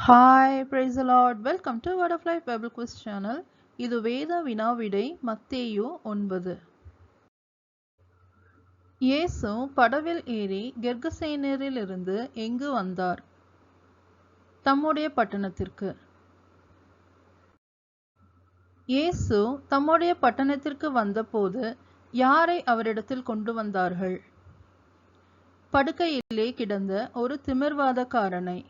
Hi, praise the Lord. Welcome to Word of Life Bible Quiz Channel. இது வேத வினாவிடை மத்தேயு 9. இயேசு படவில் ஏறி கெர்கசேனரிலிருந்து எங்கு வந்தார்? தம்முடைய பட்டணத்திற்கு. இயேசு தம்முடைய பட்டணத்திற்கு வந்தபோது யாரை அவரிடத்தில் கொண்டு வந்தார்கள்? படுக்கையிலே கிடந்த ஒரு திமிர்வாதக்காரனை.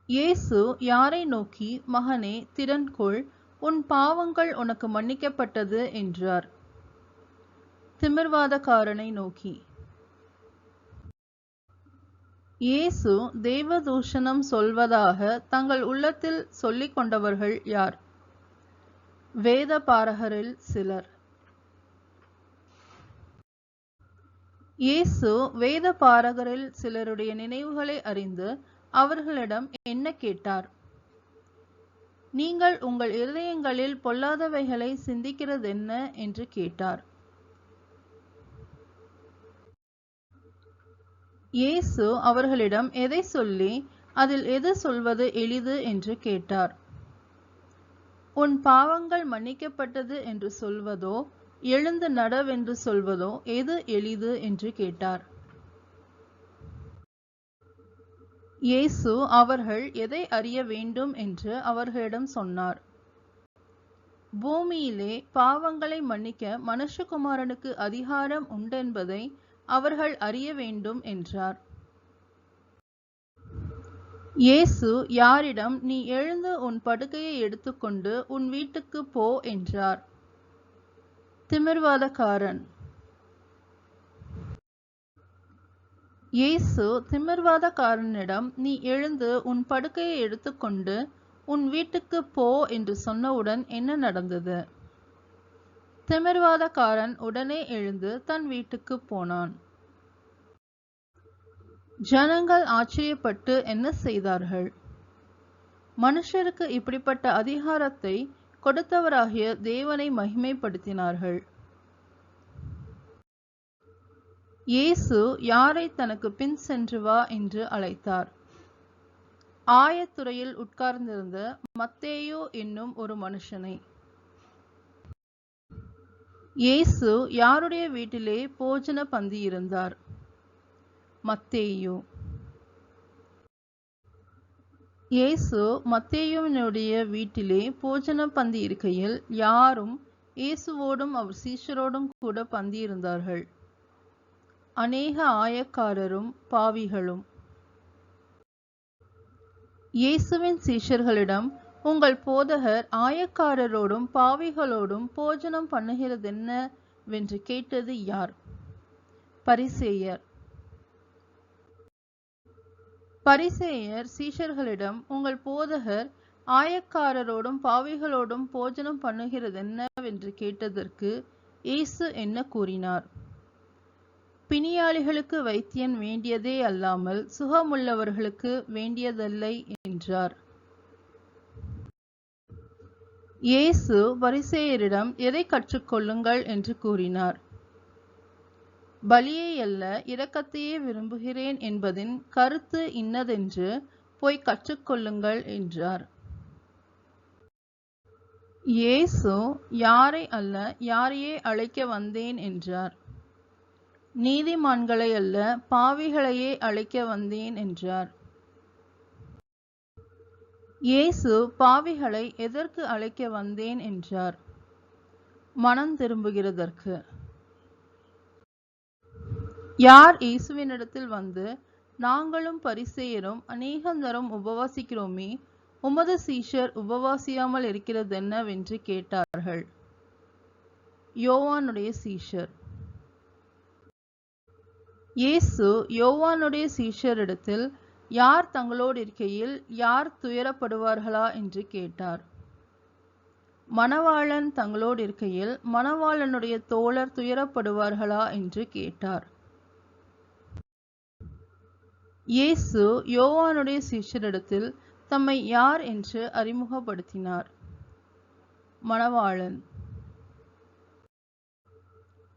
இயேசு யாரை நோக்கி, மகனே, திடன் கொள், உன் பாவங்கள் உனக்கு மன்னிக்கப்பட்டது என்றார்? திமிர்வாதக்காரனை நோக்கி. இயேசு தேவதூஷணம் சொல்வதாக தங்கள் உள்ளத்தில் சொல்லிக் கொண்டவர்கள் யார்? வேத பாரகரில் சிலர். இயேசு வேத பாரகரில் சிலருடைய நினைவுகளை அறிந்து அவர்களிடம் என்ன கேட்டார்? நீங்கள் உங்கள் இருதயங்களில் பொல்லாதவைகளை சிந்திக்கிறதென்ன என்று கேட்டார். இயேசு அவர்களிடம் எதை சொல்லி அதில் எது சொல்வது எளிது என்று கேட்டார். உன் பாவங்கள் மன்னிக்கப்பட்டது என்று சொல்வதோ எழுந்து நடவென்று சொல்வதோ எது எளிது என்று கேட்டார். இயேசு அவர்கள் எதை அறிய வேண்டும் என்று அவர்களிடம் சொன்னார். பூமியிலே பாவங்களை மன்னிக்க மனுஷகுமாரனுக்கு அதிகாரம் உண்டென்பதை அவர்கள் அறிய வேண்டும் என்றார். இயேசு யாரிடம், நீ எழுந்து உன் படுக்கையை எடுத்துக்கொண்டு உன் வீட்டுக்கு போ என்றார்? திமிர்வாதக்காரன். இயேசு திமிர்வாதக்காரனிடம், நீ எழுந்து உன் படுக்கையை எடுத்துக்கொண்டு உன் வீட்டுக்கு போ என்று சொன்னவுடன் என்ன நடந்தது? திமிர்வாதக்காரன் உடனே எழுந்து தன் வீட்டுக்கு போனான். ஜனங்கள் ஆச்சரியப்பட்டு என்ன செய்தார்கள்? மனுஷருக்கு இப்படிப்பட்ட அதிகாரத்தை கொடுத்தவராகிய தேவனை மகிமைப்படுத்தினார்கள். இயேசு யாரை தனக்கு பின் சென்று வா என்று அழைத்தார்? ஆயத்துறையில் உட்கார்ந்திருந்த மத்தேயு என்னும் ஒரு மனுஷனை. இயேசு யாருடைய வீட்டிலே போஜன பந்தி இருந்தார்? மத்தேயு. இயேசு மத்தேயுவினுடைய வீட்டிலே போஜன பந்தி இருக்கையில் யாரும் இயேசுவோடும் அவர் சீஷரோடும் கூட பந்தி இருந்தார்கள். அநேக ஆயக்காரரும் பாவிகளும். இயேசுவின் சீஷர்களிடம், உங்கள் போதகர் ஆயக்காரரோடும் பாவிகளோடும் போஜனம் பண்ணுகிறதென்னவென்று கேட்டது யார்? பரிசேயர். பரிசேயர் சீஷர்களிடம், உங்கள் போதகர் ஆயக்காரரோடும் பாவிகளோடும் போஜனம் பண்ணுகிறதென்னவென்று கேட்டதற்கு இயேசு என்ன கூறினார்? பிணியாளிகளுக்கு வைத்தியன் வேண்டியதே அல்லாமல் சுகமுள்ளவர்களுக்கு வேண்டியதில்லை என்றார். இயேசு பரிசேயரிடம் எதை கற்றுக்கொள்ளுங்கள் என்று கூறினார்? பலியை அல்ல, இரக்கத்தையே விரும்புகிறேன் என்பதின் கருத்து இன்னதென்று போய் கற்றுக்கொள்ளுங்கள் என்றார். இயேசு யாரை அல்ல, யாரையே அழைக்க வந்தேன் என்றார்? நீதிமான்களை அல்ல, பாவிகளையே அழைக்க வந்தேன் என்றார். இயேசு பாவிகளை எதற்கு அழைக்க வந்தேன் என்றார்? மனம் திரும்புகிறதற்கு. யார் இயேசுவினிடத்தில் வந்து, நாங்களும் பரிசேயரும் அநேகந்தரம் உபவாசிக்கிறோமே, உமது சீஷர் உபவாசியாமல் இருக்கிறதென்னவென்று கேட்டார்கள்? யோவானுடைய சீஷர். இயேசு யோவானுடைய சீஷரிடத்தில், யார் தங்களோடு இருக்கையில் யார் துயரப்படுவார்களா என்று கேட்டார். மணவாளன் தங்களோடு இருக்கையில் மணவாளனுடைய தோழர் துயரப்படுவார்களா என்று கேட்டார். இயேசு யோவானுடைய சீஷரிடத்தில் தம்மை யார் என்று அறிமுகப்படுத்தினார்? மணவாளன்.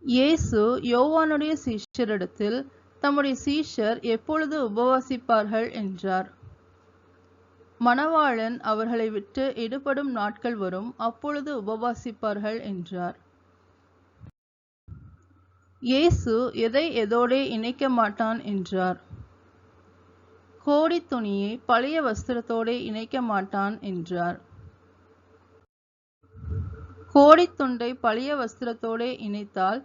இயேசு யோவானுடைய சீஷரிடத்தில் தம்முடைய சீஷர் எப்பொழுது உபவாசிப்பார்கள் என்றார். மணவாளன் அவர்களை விட்டு எடுபடும் நாட்கள் வரும், அப்பொழுது உபவாசிப்பார்கள் என்றார். இயேசு எதை எதோடே இணைக்க மாட்டான் என்றார். கோடி துணியை பழைய வஸ்திரத்தோடே இணைக்க மாட்டான் என்றார். கோடி துண்டை பழைய வஸ்திரத்தோடே இணைத்தால்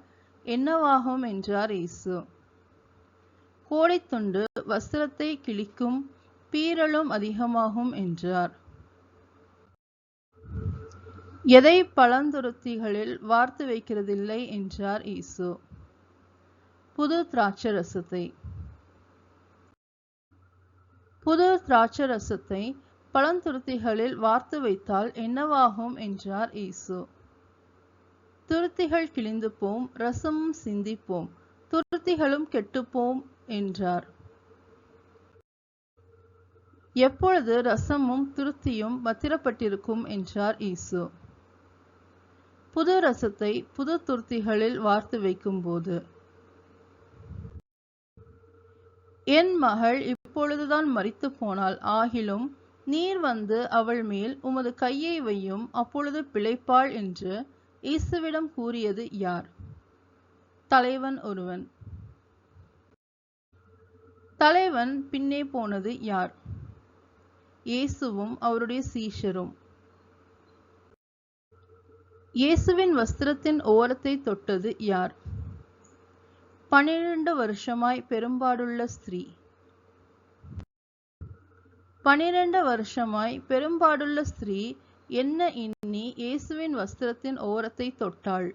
என்னவாகும் என்றார் இயேசு. கோடித்துண்டு வஸ்திரத்தை கிழிக்கும், பீறலும் அதிகமாகும் என்றார். எதை பழந்துருத்திகளில் வார்த்து வைக்கிறதில்லை என்றார் இயேசு. புது திராட்சரசத்தை. புது திராட்சரசத்தை பழந்துருத்திகளில் வார்த்து வைத்தால் என்னவாகும் என்றார் இயேசு. துருத்திகள் கிழிந்து போம், ரசமும் சிந்திப்போம், துருத்திகளும் கெட்டுப்போம் என்றார். எப்பொழுது ரசமும் துருத்தியும் பத்திரப்பட்டிருக்கும் என்றார் இயேசு. புது ரசத்தை புது துருத்திகளில் வார்த்து வைக்கும்போது. என் மகள் இப்பொழுதுதான் மரித்து போனாள், ஆகிலும் நீர் வந்து அவள் மேல் உமது கையை வையும், அப்பொழுது பிழைப்பாள் என்று இயேசுவிடம் கூறியது யார்? தலைவன் ஒருவன். தலைவன் பின்னே போனது யார்? இயேசுவும் அவருடைய சீஷரும். இயேசுவின் வஸ்திரத்தின் ஓரத்தை தொட்டது யார்? 12 வருஷமாய் பெரும்பாடுள்ள ஸ்திரீ. 12 வருஷமாய் பெரும்பாடுள்ள ஸ்திரீ என்ன எண்ணி இயேசுவின் வஸ்திரத்தின் ஓரத்தை தொட்டாள்.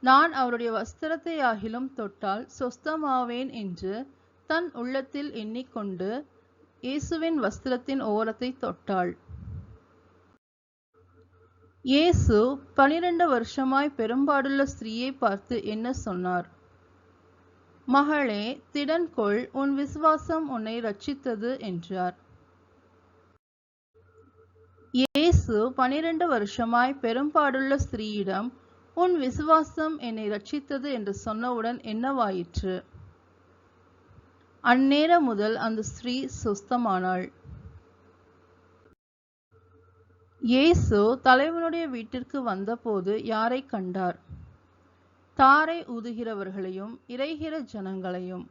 நான் அவருடைய வஸ்திரத்தை ஆகிலும் தொட்டால் சொஸ்தமாவேன் என்று தன் உள்ளத்தில் எண்ணிக்கொண்டு இயேசுவின் வஸ்திரத்தின் ஓரத்தை தொட்டாள். இயேசு 12 வருஷமாய் பெரும்பாடுள்ள ஸ்திரீயை பார்த்து என்ன சொன்னார்? மகளே, திடன்கொள், உன் விசுவாசம் உன்னை ரட்சித்தது என்றார். இயேசு 12 வருஷமாய் பெரும்பாடுள்ள ஸ்திரீயிடம் உன் விசுவாசம் என்னை ரட்சித்தது என்று சொன்னவுடன் என்னவாயிற்று? அந்நேரம் முதல் அந்த ஸ்திரீ சுஸ்தமானாள். இயேசு தலைவனுடைய வீட்டிற்கு வந்தபோது யாரை கண்டார்? தாரை ஊதுகிறவர்களையும் இறைகிற ஜனங்களையும்.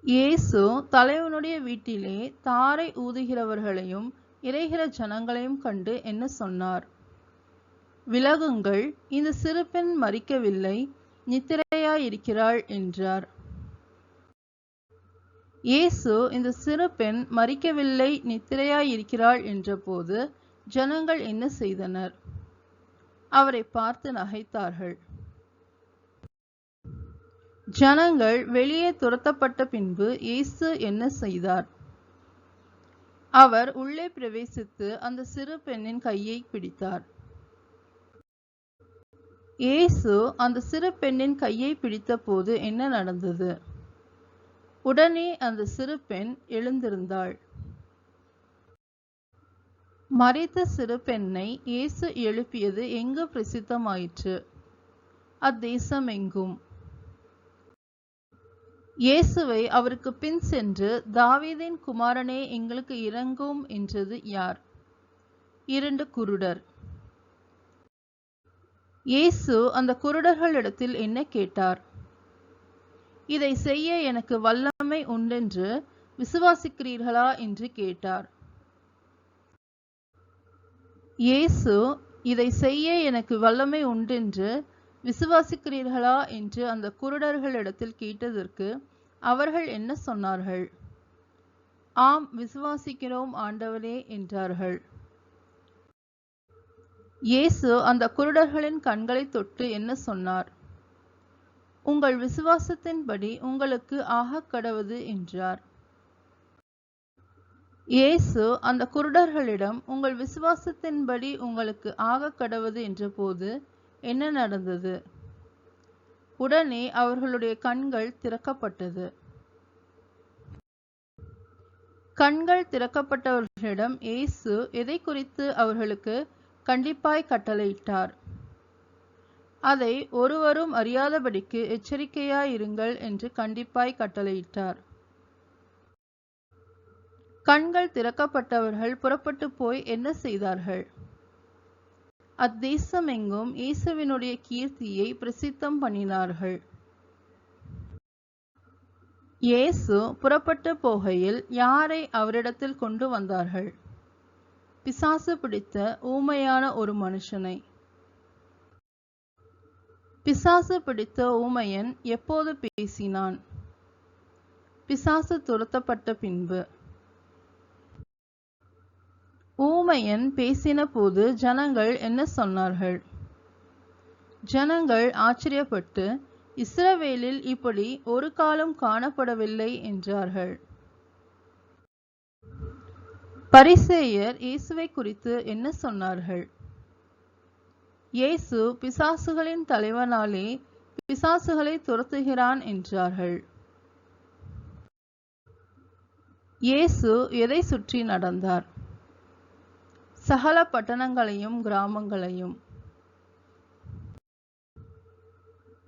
இயேசு தலைவனுடைய வீட்டிலே தாரை ஊதுகிறவர்களையும் இறைகிற ஜனங்களையும் கண்டு என்ன சொன்னார்? விலகுங்கள், இந்த சிறு பெண் மரிக்கவில்லை, நித்திரையாயிருக்கிறாள் என்றார். இயேசு இந்த சிறு பெண் மரிக்கவில்லை, நித்திரையாயிருக்கிறாள் என்றபோது ஜனங்கள் என்ன செய்தனர்? அவரை பார்த்து நகைத்தார்கள். ஜனங்கள் வெளியே துரத்தப்பட்ட பின்பு இயேசு என்ன செய்தார்? அவர் உள்ளே பிரவேசித்து அந்த சிறு பெண்ணின் கையை பிடித்தார். இயேசு அந்த சிறு பெண்ணின் கையை பிடித்த போது என்ன நடந்தது? உடனே அந்த சிறு பெண் எழுந்திருந்தாள். மரித்த சிறு பெண்ணை இயேசு எழுப்பியது எங்கு பிரசித்தமாயிற்று? அத்தேசம் எங்கும். இயேசுவை அவருக்கு பின் சென்று, தாவீதின் குமாரனே, எங்களுக்கு இரங்கும் என்றது யார்? 2 குருடர். இயேசு அந்த குருடர்களிடத்தில் என்ன கேட்டார்? இதை செய்ய எனக்கு வல்லமை உண்டென்று விசுவாசிக்கிறீர்களா என்று கேட்டார். இயேசு இதை செய்ய எனக்கு வல்லமை உண்டென்று விசுவாசிக்கிறீர்களா என்று அந்த குருடர்களிடத்தில் கேட்டதற்கு அவர்கள் என்ன சொன்னார்கள்? ஆம், விசுவாசிக்கிறோம் ஆண்டவரே என்றார்கள். இயேசு அந்த குருடர்களின் கண்களை தொட்டு என்ன சொன்னார்? உங்கள் விசுவாசத்தின்படி உங்களுக்கு ஆகக்கடவது என்றார். இயேசு அந்த குருடர்களிடம் உங்கள் விசுவாசத்தின்படி உங்களுக்கு ஆகக்கடவது என்றபோது என்ன நடந்தது? உடனே அவர்களுடைய கண்கள் திறக்கப்பட்டது. கண்கள் திறக்கப்பட்டவர்களிடம் இயேசு எதை குறித்து அவர்களுக்கு கண்டிப்பாய் கட்டளையிட்டார்? அதை ஒருவரும் அறியாதபடிக்கு எச்சரிக்கையாயிருங்கள் என்று கண்டிப்பாய் கட்டளையிட்டார். கண்கள் திறக்கப்பட்டவர்கள் புறப்பட்டு போய் என்ன செய்தார்கள்? அத்தேசமெங்கும் இயேசுவினுடைய கீர்த்தியை பிரசித்தம் பண்ணினார்கள். இயேசு புறப்பட்டு போகையில் யாரை அவரிடத்தில் கொண்டு வந்தார்கள்? பிசாசு பிடித்த ஊமையான ஒரு மனுஷனை. பிசாசு பிடித்த ஊமையன் எப்போது பேசினான்? பிசாசு துரத்தப்பட்ட பின்பு. ஊமையன் பேசின போது ஜனங்கள் என்ன சொன்னார்கள்? ஜனங்கள் ஆச்சரியப்பட்டு, இஸ்ரவேலில் இப்படி ஒரு காலம் காணப்படவில்லை என்றார்கள். பரிசேயர் இயேசுவை குறித்து என்ன சொன்னார்கள்? இயேசு பிசாசுகளின் தலைவனாலே பிசாசுகளை துரத்துகிறான் என்றார்கள். இயேசு எதை சுற்றி நடந்தார்? சகல பட்டணங்களையும் கிராமங்களையும்.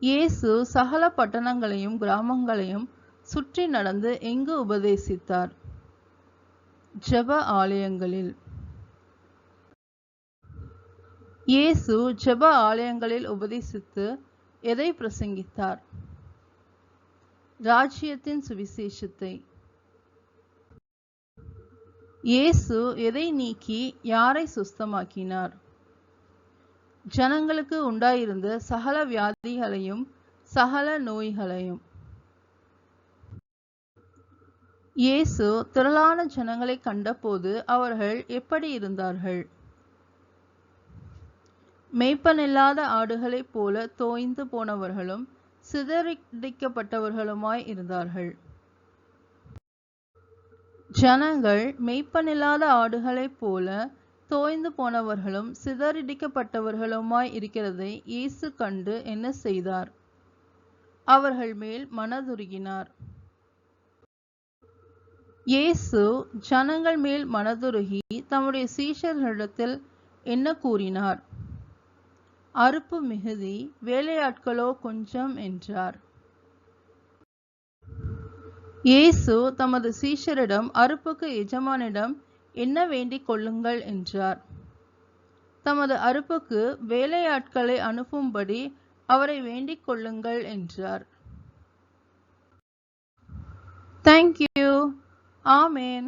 இயேசு சகல பட்டணங்களையும் கிராமங்களையும் சுற்றி நடந்து எங்கு உபதேசித்தார்? ஜெப ஆலயங்களில். இயேசு ஜெப ஆலயங்களில் உபதேசித்து எதை பிரசங்கித்தார்? ராஜ்யத்தின் சுவிசேஷத்தை. இயேசு எதை நீக்கி யாரை சுஸ்தமாக்கினார்? ஜனங்களுக்கு உண்டாயிருந்த சகல வியாதிகளையும் சகல நோய்களையும். இயேசு திரளான ஜனங்களை கண்டபோது அவர்கள் எப்படி இருந்தார்கள்? மேய்ப்பனில்லாத ஆடுகளைப் போல தோய்ந்து போனவர்களும் சிதறடிக்கப்பட்டவர்களுமாய் இருந்தார்கள். ஜனங்கள் மேய்ப்பனில்லாத ஆடுகளைப் போல தோய்ந்து போனவர்களும் சிதறடிக்கப்பட்டவர்களுமாய் இருக்கிறதை இயேசு கண்டு என்ன செய்தார்? அவர்கள் மேல் மனதுருகினார். இயேசு ஜனங்கள் மேல் மனதுருகி தம்முடைய சீஷர்களிடத்தில் என்ன கூறினார்? அறுப்பு மிகுதி, வேலையாட்களோ கொஞ்சம் என்றார். இயேசு தமது சீஷரிடம் அறுப்புக்கு எஜமானிடம் என்ன வேண்டிக் கொள்ளுங்கள் என்றார். தமது அறுப்புக்கு வேலையாட்களை அனுப்பும்படி அவரை வேண்டிக் கொள்ளுங்கள் என்றார். Thank you. Amen.